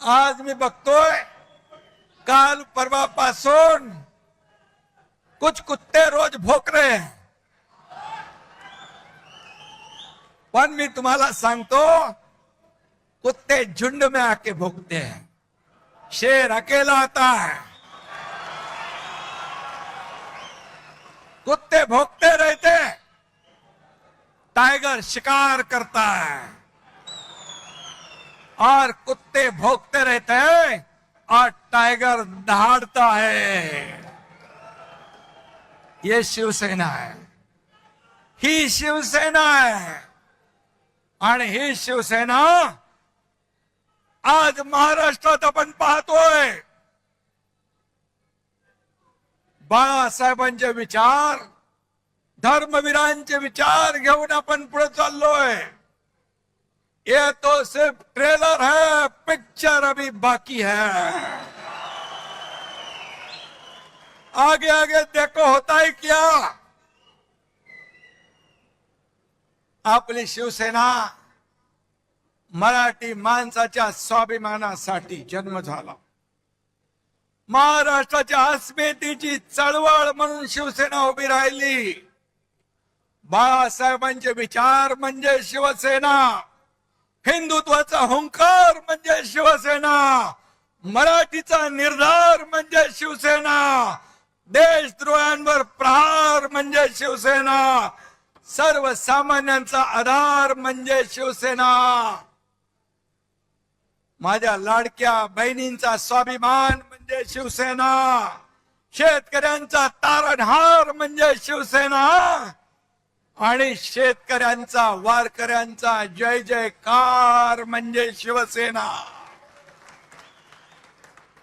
आज मी बघतोय काल परवापासून कुछ कुत्ते रोज भोक रहे हैं, पण मी तुम्हाला सांगतो कुत्ते झुंड में आके भोगते हैं, शेर अकेला आता है। कुत्ते भोगते रहते, टाइगर शिकार करता है और कुत्ते भोगते रहते हैं और टाइगर दहाड़ता है। ये शिवसेना है, ही शिवसेना है आणि ही शिवसेना आज महाराष्ट्रात आपण पाहतोय। बाळासाहेबांचे विचार, धर्मवीरांचे विचार घेऊन आपण पुढे चाललोय। ये तो सिर्फ ट्रेलर है, पिक्चर अभी बाकी है। आगे आगे देखो होता है क्या। आपली शिवसेना मराठी माणसाच्या स्वाभिमानासाठी जन्म झाला। महाराष्ट्राच्या अस्मितेची चळवळ म्हणून शिवसेना उभी राहिली। बाळासाहेबांचे विचार म्हणजे शिवसेना, हिंदुत्वाचा हुंकार म्हणजे शिवसेना, मराठीचा निर्धार म्हणजे शिवसेना, देशद्रोहांवर प्रहार म्हणजे शिवसेना, सर्वसामान्यांचा आधार म्हणजे शिवसेना। माझ्या लाडक्या बहिणींचा स्वाभिमान म्हणजे शिवसेना, शेतकऱ्यांचा तारणहार म्हणजे शिवसेना आणि शेतकऱ्यांचा वारकऱ्यांचा जय जयकार म्हणजे शिवसेना।